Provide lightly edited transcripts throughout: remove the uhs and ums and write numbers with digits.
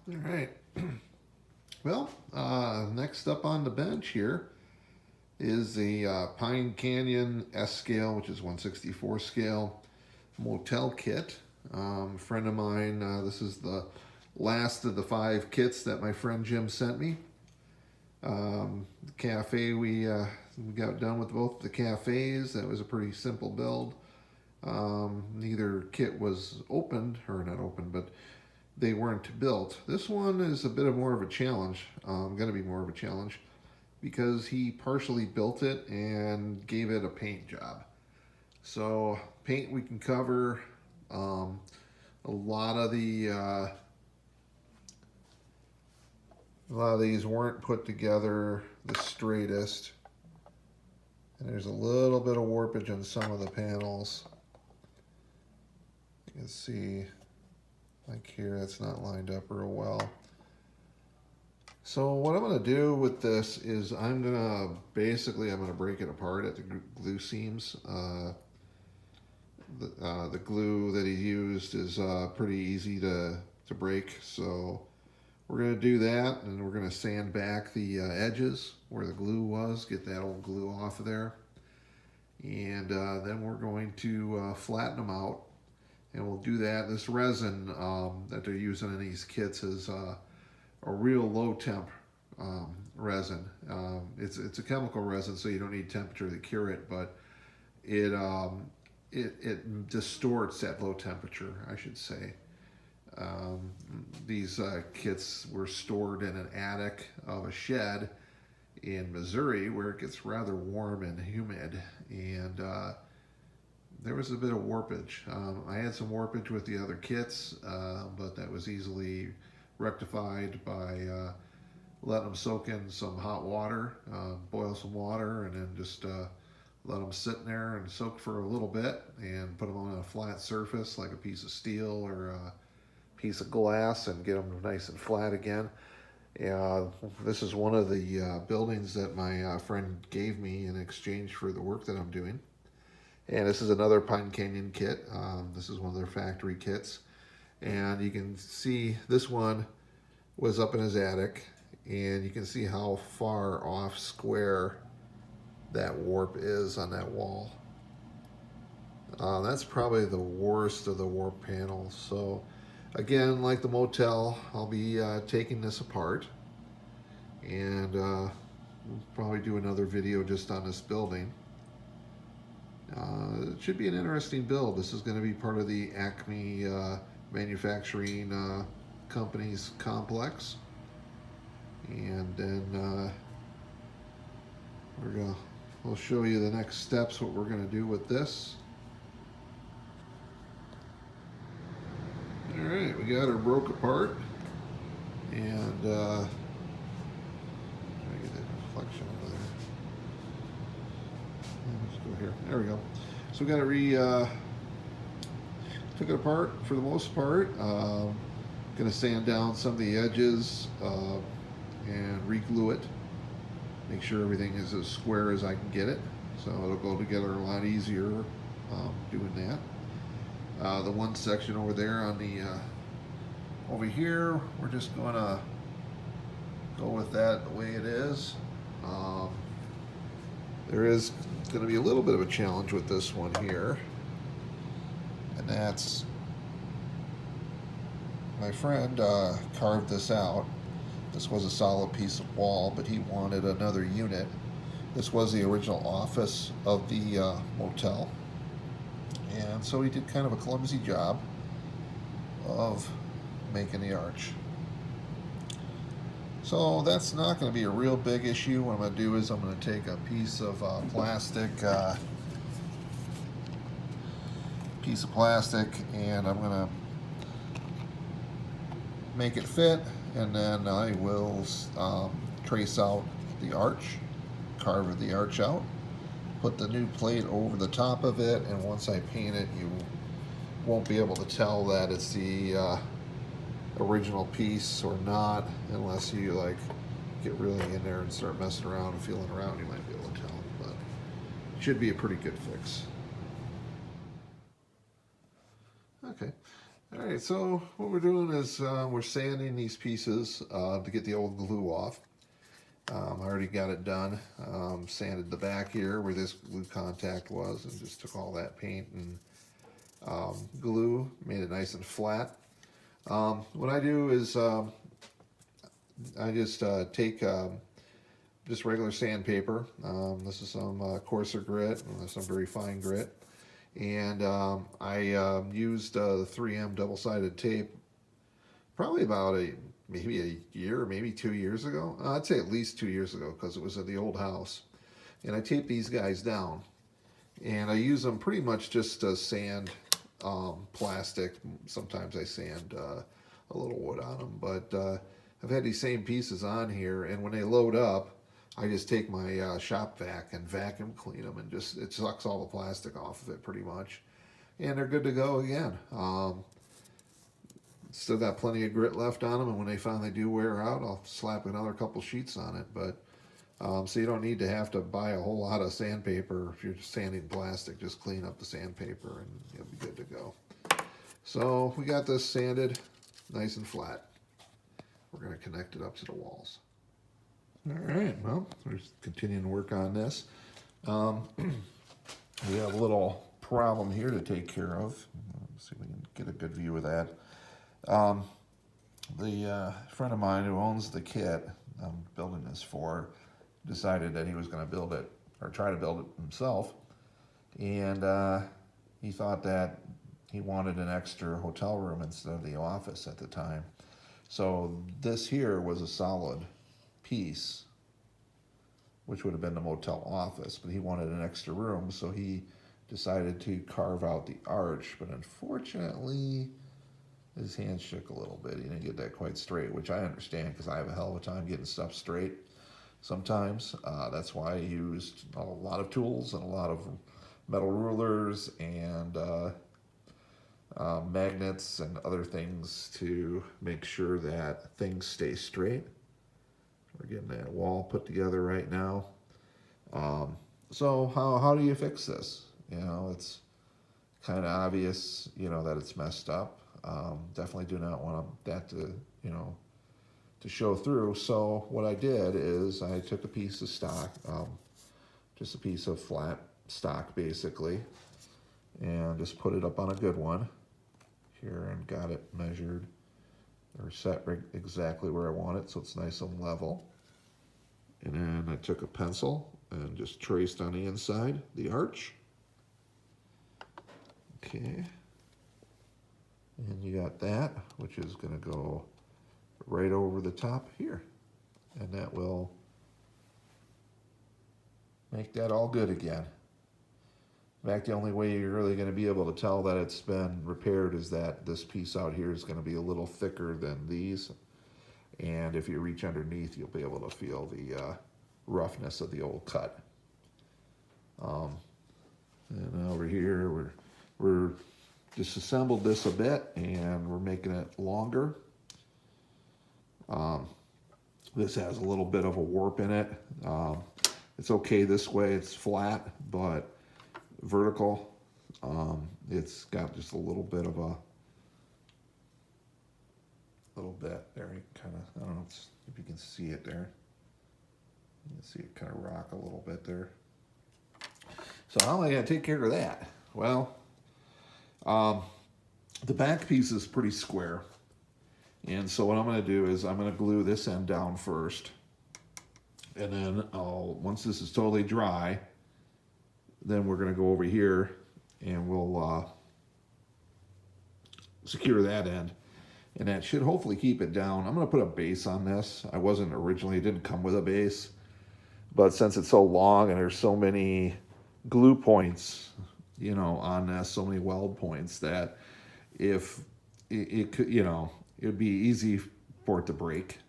All right. Well, next up on the bench here is the Pine Canyon S scale, which is 1/64 scale motel kit. A friend of mine, this is the last of the 5 kits that my friend Jim sent me. The cafe, we got done with both the cafes. That was a pretty simple build. Neither kit was opened, or not opened, but they weren't built. This one is a bit of more of a challenge, going to be more of a challenge, because he partially built it and gave it a paint job. So paint we can cover. A lot of these weren't put together the straightest, and there's a little bit of warpage on some of the panels. You can see, like here, that's not lined up real well. So what I'm going to do with this is I'm going to break it apart at the glue seams. The glue that he used is pretty easy to break, so we're going to do that, and we're going to sand back the edges where the glue was, get that old glue off of there, and then we're going to flatten them out, and we'll do that. This resin that they're using in these kits is a real low temp resin. It's a chemical resin, so you don't need temperature to cure it, but it distorts at low temperature, I should say. These kits were stored in an attic of a shed in Missouri, where it gets rather warm and humid, and there was a bit of warpage. I had some warpage with the other kits, but that was easily rectified by letting them soak in some hot water, boil some water, and then just let them sit in there and soak for a little bit, and put them on a flat surface like a piece of steel or a piece of glass, and get them nice and flat again. This is one of the buildings that my friend gave me in exchange for the work that I'm doing. And this is another Pine Canyon kit. This is one of their factory kits. And you can see this one was up in his attic, and you can see how far off square that warp is on that wall. That's probably the worst of the warp panels. So again, like the motel, I'll be taking this apart, and we'll probably do another video just on this building. It should be an interesting build. This is going to be part of the Acme manufacturing company's complex, and then we'll show you the next steps, what we're going to do with this. All right, we got her broke apart, and try to get that reflection over there. Let's go here. There we go. So we got to took it apart for the most part. Going to sand down some of the edges and re-glue it. Make sure everything is as square as I can get it, so it'll go together a lot easier doing that. The one section over there on the over here, we're just going to go with that the way it is. There is going to be a little bit of a challenge with this one here, and that's my friend carved this out. This was a solid piece of wall, but he wanted another unit. This was the original office of the motel, and so he did kind of a clumsy job of making the arch. So that's not going to be a real big issue. What I'm going to do is I'm going to take a piece of plastic, and I'm going to make it fit, and then I will trace out the arch, carve the arch out, put the new plate over the top of it, and once I paint it, you won't be able to tell that it's the original piece or not, unless you like get really in there and start messing around and feeling around. You might be able to tell, but it should be a pretty good fix. Okay, All right, so what we're doing is we're sanding these pieces to get the old glue off. I already got it done. Sanded the back here where this glue contact was and just took all that paint and glue, made it nice and flat. What I do is I just take just regular sandpaper. This is some coarser grit, some very fine grit. And I used the 3M double-sided tape probably about maybe a year, maybe 2 years ago. I'd say at least 2 years ago because it was at the old house. And I taped these guys down. And I use them pretty much just to sand plastic. Sometimes I sand a little wood on them. But I've had these same pieces on here, and when they load up, I just take my shop vac and vacuum clean them, and just it sucks all the plastic off of it pretty much, and they're good to go again. Still got plenty of grit left on them, and when they finally do wear out, I'll slap another couple sheets on it. But so you don't need to have to buy a whole lot of sandpaper if you're just sanding plastic. Just clean up the sandpaper, and you'll be good to go. So we got this sanded nice and flat. We're going to connect it up to the walls. All right, well, we're continuing to work on this. We have a little problem here to take care of. Let's see if we can get a good view of that. The friend of mine who owns the kit I'm building this for decided that he was going to build it, or try to build it himself. And he thought that he wanted an extra hotel room instead of the office at the time. So this here was a solid piece, which would have been the motel office, but he wanted an extra room, so he decided to carve out the arch. But unfortunately, his hands shook a little bit. He didn't get that quite straight, which I understand because I have a hell of a time getting stuff straight sometimes. That's why I used a lot of tools and a lot of metal rulers and magnets and other things to make sure that things stay straight. We're getting that wall put together right now. So how do you fix this? You know, it's kind of obvious, you know, that it's messed up. Definitely do not want that to, you know, to show through. So what I did is I took a piece of stock, just a piece of flat stock basically, and just put it up on a good one here and got it measured or set exactly where I want it so it's nice and level. And then I took a pencil and just traced on the inside the arch. Okay. And you got that, which is going to go right over the top here. And that will make that all good again. In fact, the only way you're really going to be able to tell that it's been repaired is that this piece out here is going to be a little thicker than these. And if you reach underneath, you'll be able to feel the roughness of the old cut. And over here, we're disassembled this a bit, and we're making it longer. This has a little bit of a warp in it. It's okay this way, it's flat, but vertical, it's got just a little bit of a there. You kind of, I don't know if you can see it there. You can see it kind of rock a little bit there. So how am I going to take care of that? Well, the back piece is pretty square. And so what I'm going to do is I'm going to glue this end down first. And then once this is totally dry, then we're going to go over here and we'll secure that end. And that should hopefully keep it down. I'm going to put a base on this. I wasn't originally, it didn't come with a base. But since it's so long and there's so many glue points, you know, on this, so many weld points, that if it could, you know, it would be easy for it to break.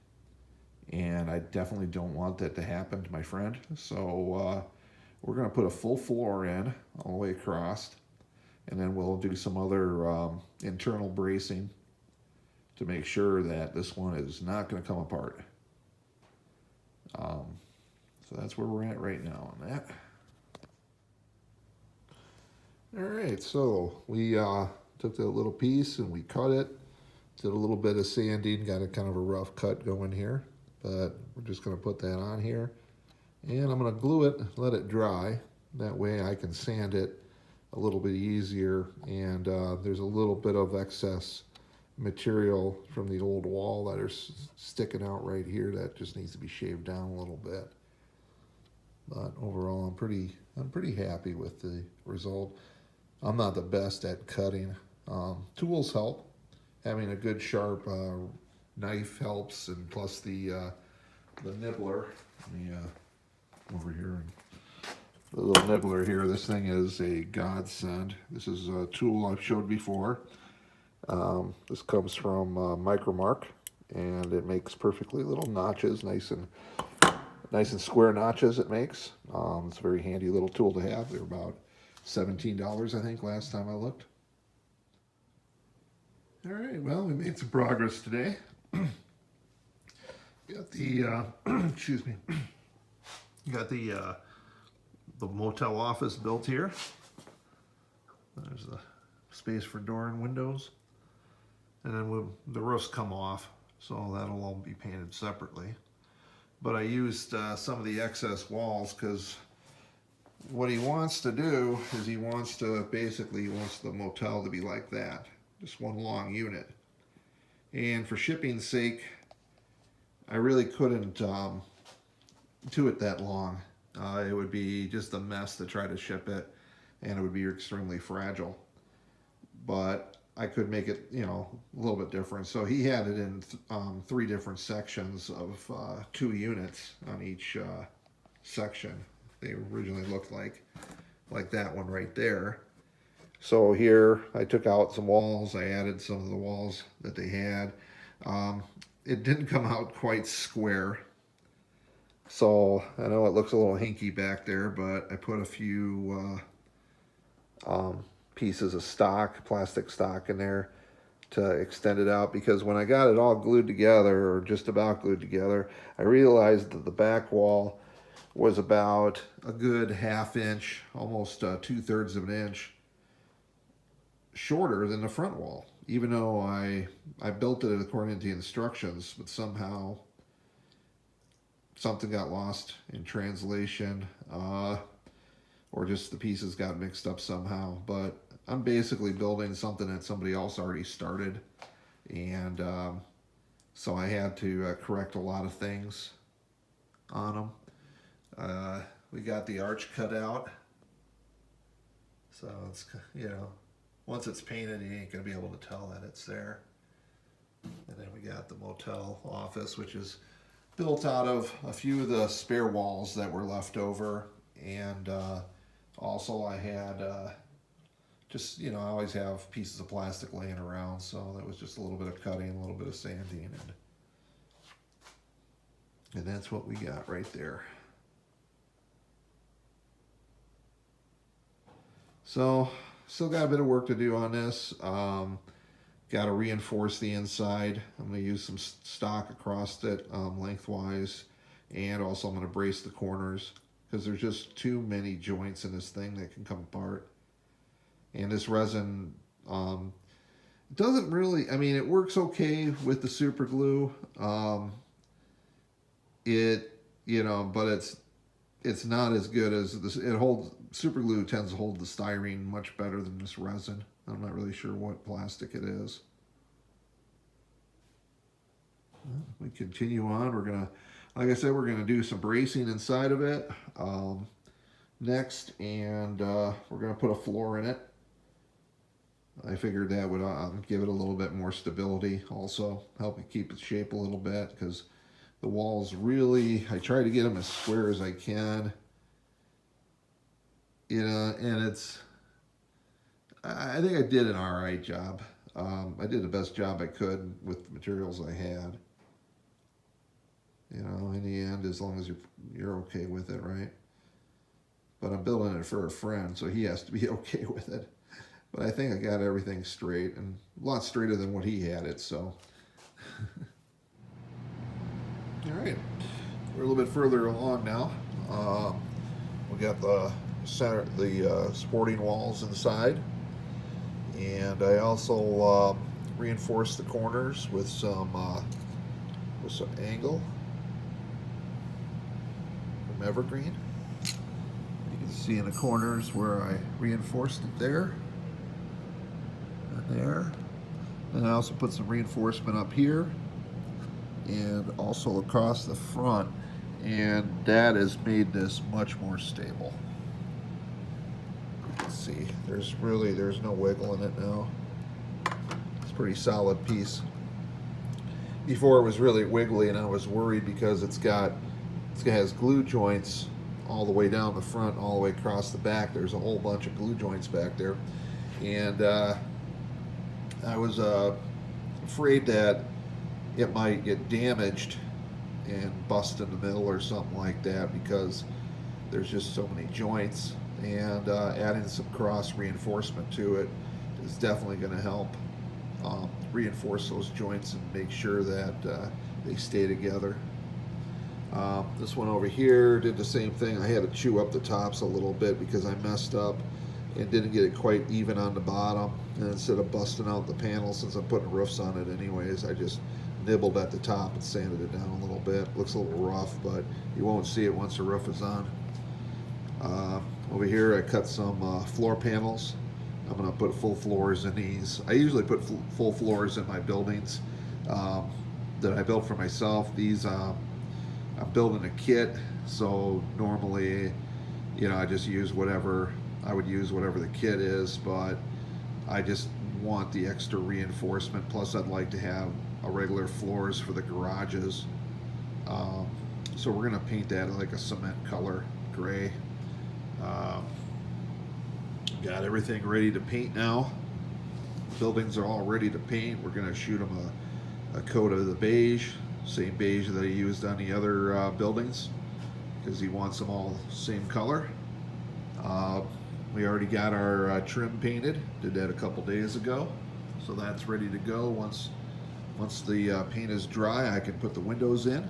And I definitely don't want that to happen to my friend. So we're going to put a full floor in all the way across. And then we'll do some other internal bracing to make sure that this one is not going to come apart. So that's where we're at right now on that. All right, so we took that little piece and we cut it. Did a little bit of sanding, got a kind of a rough cut going here, but we're just going to put that on here. And I'm going to glue it, let it dry. That way I can sand it a little bit easier. And there's a little bit of excess material from the old wall that are sticking out right here that just needs to be shaved down a little bit. But overall, I'm pretty happy with the result. I'm not the best at cutting. Tools help. Having a good sharp knife helps, and plus the nibbler. Let me over here. The little nibbler here. This thing is a godsend. This is a tool I've showed before. This comes from Micromark, and it makes perfectly little notches, nice and square notches. It makes. It's a very handy little tool to have. They're about $17, I think, last time I looked. All right, well, we made some progress today. Got the, excuse me, got the motel office built here. There's the space for door and windows. And then the roofs come off, so that'll all be painted separately. But I used some of the excess walls because what he wants to do is he wants the motel to be like that. Just one long unit. And for shipping's sake, I really couldn't do it that long. It would be just a mess to try to ship it, and it would be extremely fragile. But I could make it, a little bit different. So he had it in 3 different sections of 2 units on each section. They originally looked like that one right there. So here I took out some walls. I added some of the walls that they had. It didn't come out quite square. So I know it looks a little hinky back there, but I put a few pieces of stock, plastic stock in there to extend it out, because when I got it all glued together, or just about glued together, I realized that the back wall was about a good 1/2 inch, almost 2/3 of an inch shorter than the front wall, even though I built it according to the instructions, but somehow something got lost in translation, or just the pieces got mixed up somehow. But I'm basically building something that somebody else already started, and so I had to correct a lot of things on them. We got the arch cut out, so it's, once it's painted, you ain't gonna be able to tell that it's there. And then we got the motel office, which is built out of a few of the spare walls that were left over. And also I had I always have pieces of plastic laying around, so that was just a little bit of cutting, a little bit of sanding, and that's what we got right there. So still got a bit of work to do on this. Got to reinforce the inside. I'm going to use some stock across it lengthwise, and also I'm going to brace the corners because there's just too many joints in this thing that can come apart. And this resin doesn't really, it works okay with the super glue. But it's not as good as this. Super glue tends to hold the styrene much better than this resin. I'm not really sure what plastic it is. We continue on. We're gonna, like I said, we're gonna do some bracing inside of it next, and we're gonna put a floor in it. I figured that would give it a little bit more stability, also help it keep its shape a little bit, because the walls really, I try to get them as square as I can. And I think I did an alright job. I did the best job I could with the materials I had. In the end, as long as you're okay with it, right? But I'm building it for a friend, so he has to be okay with it. But I think I got everything straight, and a lot straighter than what he had it, so. Alright, we're a little bit further along now. We got the supporting walls inside, And I also reinforced the corners with some angle from evergreen. You can see in the corners where I reinforced it there and there. And I also put some reinforcement up here and also across the front, and that has made this much more stable. You can see there's no wiggle in it now. It's a pretty solid piece. Before it was really wiggly, and I was worried because it has glue joints all the way down the front, all the way across the back. There's a whole bunch of glue joints back there, and I was afraid that it might get damaged and bust in the middle or something like that because there's just so many joints, and adding some cross reinforcement to it is definitely going to help reinforce those joints and make sure that they stay together. This one over here did the same thing. I had to chew up the tops a little bit because I messed up and didn't get it quite even on the bottom, and instead of busting out the panels, since I'm putting roofs on it anyways, I just nibbled at the top and sanded it down a little bit. Looks a little rough, but you won't see it once the roof is on. Over here I cut some floor panels. I'm going to put full floors in these. I usually put full floors in my buildings that I built for myself. These I'm building a kit, so normally, I just use whatever the kit is, but I just want the extra reinforcement. Plus, I'd like to have regular floors for the garages. So we're gonna paint that like a cement color, gray. Got everything ready to paint now. Buildings are all ready to paint. We're gonna shoot them a coat of the beige, same beige that I used on the other buildings, because he wants them all same color. We already got our trim painted. Did that a couple days ago, so that's ready to go. Once the paint is dry, I can put the windows in.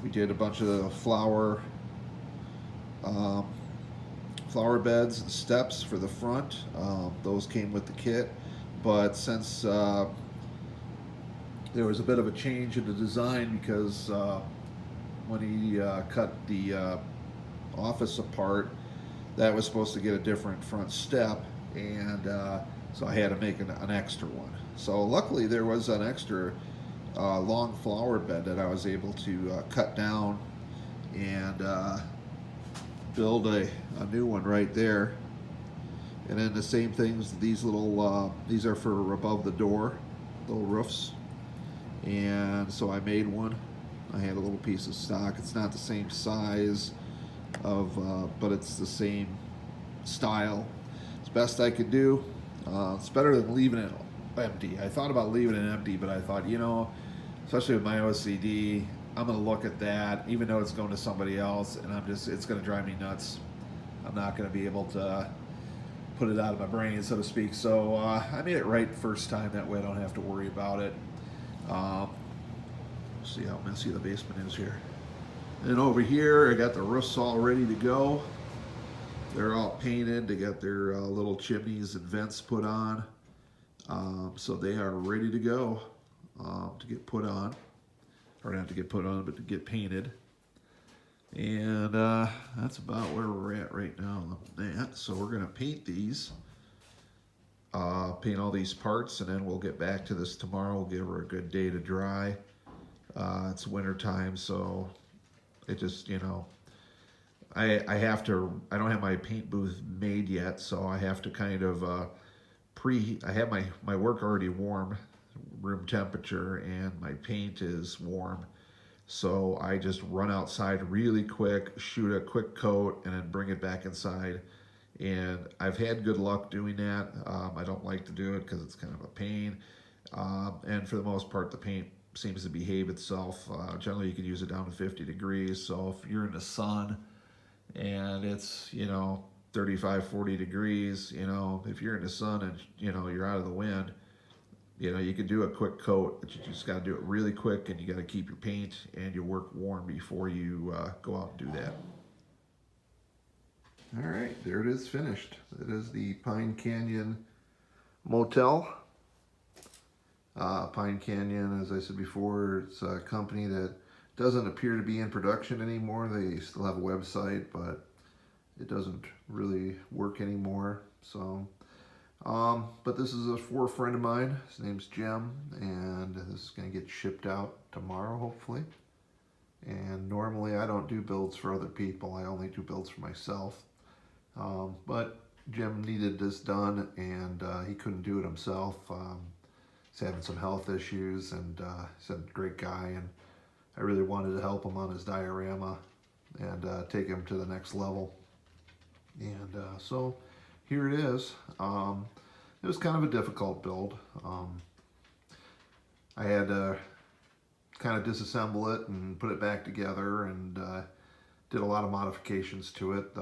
We did a bunch of flower beds and steps for the front. Those came with the kit, but since there was a bit of a change in the design because when he cut the office apart, that was supposed to get a different front step, and so I had to make an extra one. So luckily there was an extra long flower bed that I was able to cut down and build a new one right there. And then the same things, these little these are for above the door, little roofs. And so I made one. I had a little piece of stock. It's not the same size but it's the same style. It's best I could do. It's better than leaving it empty. I thought about leaving it empty, but I thought, especially with my OCD, I'm gonna look at that, even though it's going to somebody else, and it's gonna drive me nuts. I'm not gonna be able to put it out of my brain, so to speak. So I made it right first time. That way I don't have to worry about it. See how messy the basement is here. And over here, I got the roofs all ready to go. They're all painted. They got their little chimneys and vents put on. So they are ready to go to get put on. Or not to get put on, but to get painted. And that's about where we're at right now on that. So we're going to paint these. Paint all these parts, and then we'll get back to this tomorrow. We'll give her a good day to dry. It's winter time, so it just, I don't have my paint booth made yet, so I have to kind of I have my work already warm, room temperature, and my paint is warm. So I just run outside really quick, shoot a quick coat, and then bring it back inside. And I've had good luck doing that. I don't like to do it because it's kind of a pain. And for the most part, the paint seems to behave itself. Generally, you can use it down to 50 degrees. So if you're in the sun and it's, 35, 40 degrees, if you're in the sun and, you're out of the wind, you can do a quick coat, but you just got to do it really quick, and you got to keep your paint and your work warm before you go out and do that. All right, there it is finished. It is the Pine Canyon motel. Pine Canyon, as I said before, it's a company that doesn't appear to be in production anymore. They still have a website, but it doesn't really work anymore. So, but this is for a friend of mine. His name's Jim, and this is going to get shipped out tomorrow, hopefully. And normally I don't do builds for other people. I only do builds for myself. But Jim needed this done, and he couldn't do it himself. He's having some health issues, and he's a great guy, and I really wanted to help him on his diorama and take him to the next level. And so here it is. It was kind of a difficult build. I had to kind of disassemble it and put it back together, and did a lot of modifications to it,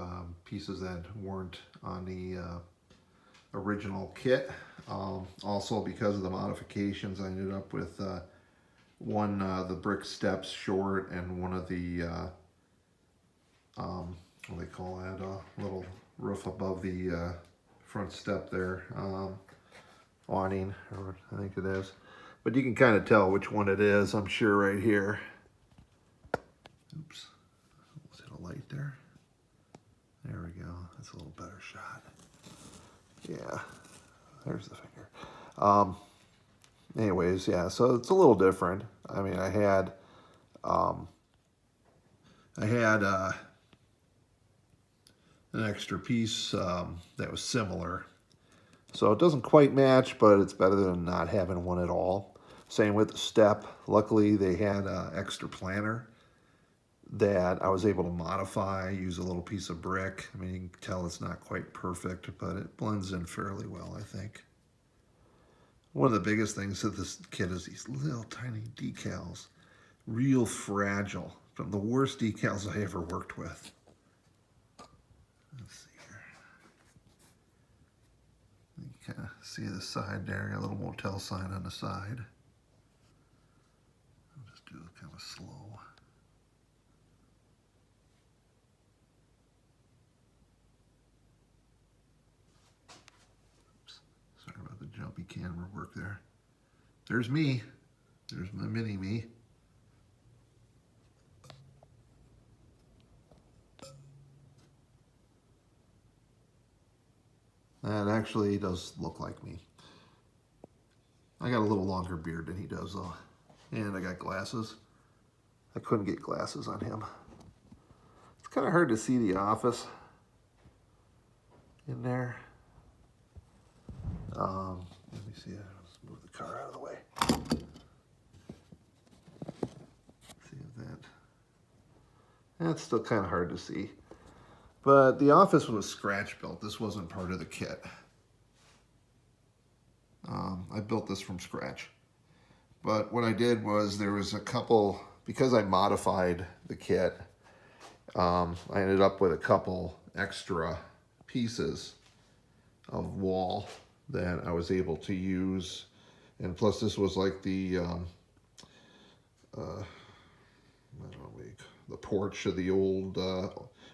pieces that weren't on the original kit. Also, because of the modifications, I ended up with the brick steps short, and one of the what do they call that, little roof above the front step there, awning, or I think it is. But you can kind of tell which one it is, I'm sure, right here. Oops, was it a light there? There we go, that's a little better shot. Yeah, there's the finger. Anyways, yeah, so it's a little different. I mean, I had an extra piece that was similar. So it doesn't quite match, but it's better than not having one at all. Same with the step. Luckily, they had an extra planter that I was able to modify, use a little piece of brick. I mean, you can tell it's not quite perfect, but it blends in fairly well, I think. One of the biggest things of this kit is these little tiny decals. Real fragile. From the worst decals I ever worked with. Let's see here. You kind of see the side there, got a little motel sign on the side. I'll just do it kind of slow. Oops. Sorry about the jumpy camera work there. There's me. There's my mini me. That actually does look like me. I got a little longer beard than he does, though. And I got glasses. I couldn't get glasses on him. It's kind of hard to see the office in there. Let me see. Let's move the car out of the way. See if that's still kind of hard to see. But the office was scratch built. This wasn't part of the kit. I built this from scratch. But what I did was there was a couple, because I modified the kit, I ended up with a couple extra pieces of wall that I was able to use. And plus this was like the, I don't know, the porch of the old,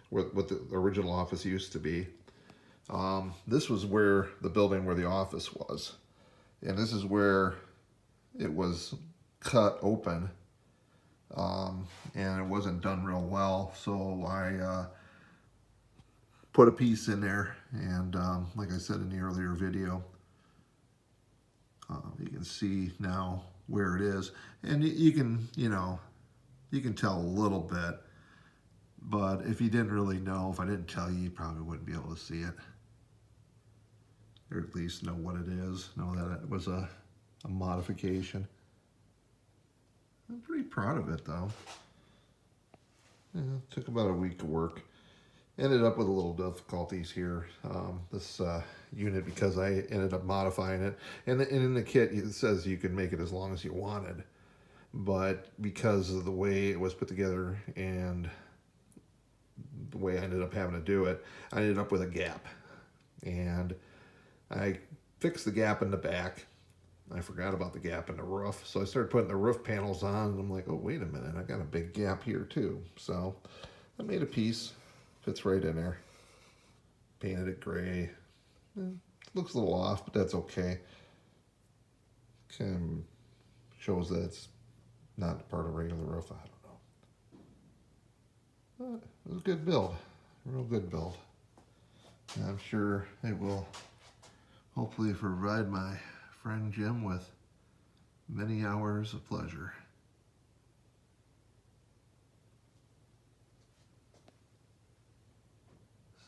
what the original office used to be. This was where the building where the office was. And this is where it was cut open. And it wasn't done real well. So I put a piece in there. And like I said in the earlier video, you can see now where it is. And you can, you can tell a little bit. But if you didn't really know, if I didn't tell you, you probably wouldn't be able to see it. Or at least know what it is, know that it was a modification. I'm pretty proud of it, though. Yeah, it took about a week of work. Ended up with a little difficulties here. This unit, because I ended up modifying it. And in the kit, it says you can make it as long as you wanted. But because of the way it was put together and the way I ended up having to do it, I ended up with a gap. And I fixed the gap in the back. I forgot about the gap in the roof. So I started putting the roof panels on, and I'm like, oh, wait a minute, I got a big gap here too. So I made a piece, fits right in there. Painted it gray. looks a little off, but that's okay. Kind of shows that it's not part of regular roof. I don't know. But it was a good build, a real good build. And I'm sure it will hopefully provide my friend Jim with many hours of pleasure.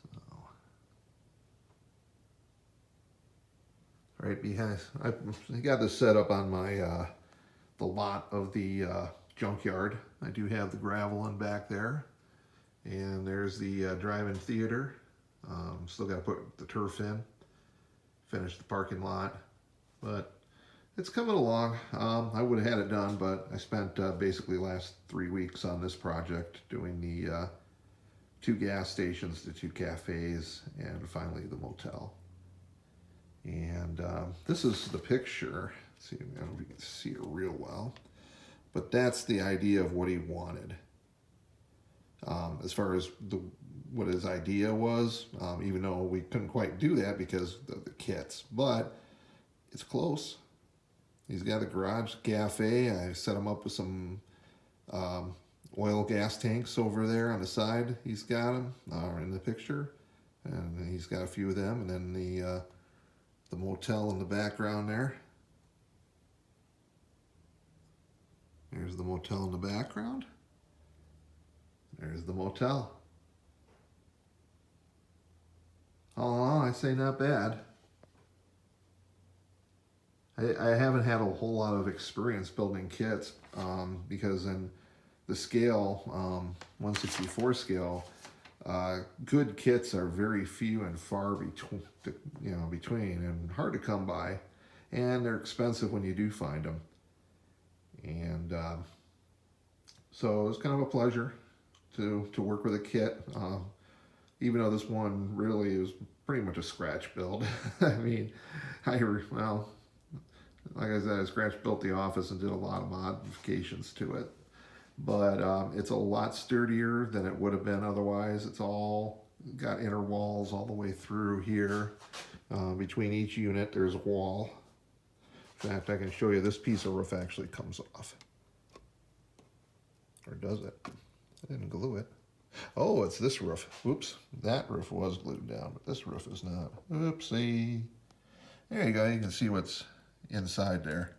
So, right behind, I got this set up on my the lot of the junkyard. I do have the gravel in back there, and there's the drive-in theater. Still got to put the turf in, finish the parking lot, but it's coming along. I would have had it done, but I spent basically the last 3 weeks on this project doing the 2 gas stations, the 2 cafes, and finally the motel. And this is the picture. Let's see, I don't know if you can see it real well, but that's the idea of what he wanted. As far as what his idea was, even though we couldn't quite do that because of the kits, but it's close. He's got a garage cafe. I set him up with some oil gas tanks over there on the side. He's got them in the picture, and he's got a few of them, and then the motel in the background there. There's the motel in the background. There's the motel. All in all, I say not bad. I haven't had a whole lot of experience building kits because in the scale, 1/64 scale, good kits are very few and far between, and hard to come by, and they're expensive when you do find them. And so it's kind of a pleasure to work with a kit, even though this one really is pretty much a scratch build. I mean, well, like I said, I scratch built the office and did a lot of modifications to it. But it's a lot sturdier than it would have been otherwise. It's all got inner walls all the way through here. Between each unit, there's a wall. In fact, I can show you this piece of roof actually comes off. Or does it? I didn't glue it. Oh, it's this roof. Oops, that roof was glued down, but this roof is not. Oopsie. There you go, you can see what's inside there.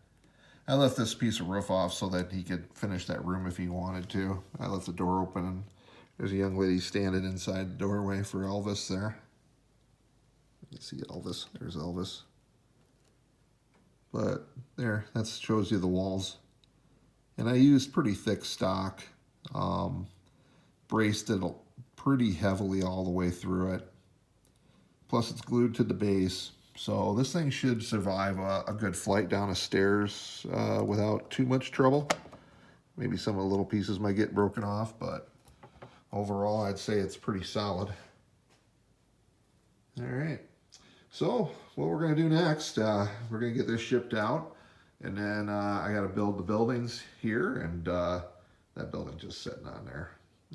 I left this piece of roof off so that he could finish that room if he wanted to. I left the door open, and there's a young lady standing inside the doorway for Elvis there. You can see Elvis. There's Elvis. But there, that shows you the walls. And I used pretty thick stock. Braced it pretty heavily all the way through it. Plus it's glued to the base. So this thing should survive a good flight down the stairs without too much trouble. Maybe some of the little pieces might get broken off, but overall I'd say it's pretty solid. All right. So what we're going to do next, we're going to get this shipped out, and then I got to build the buildings here, and that building just sitting on there.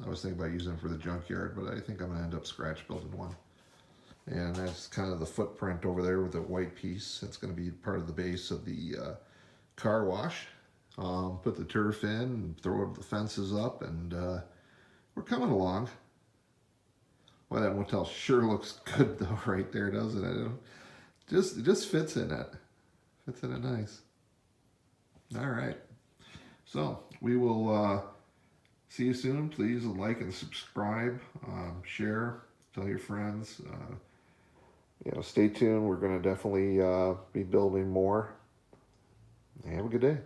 I was thinking about using it for the junkyard, but I think I'm going to end up scratch building one. And that's kind of the footprint over there with the white piece. That's going to be part of the base of the car wash. Put the turf in, throw the fences up, and we're coming along. Well, that motel sure looks good though, right there, doesn't it? It just fits in it. Fits in it nice. All right. So we will see you soon. Please like and subscribe, share, tell your friends. Stay tuned. We're going to definitely be building more. Have a good day.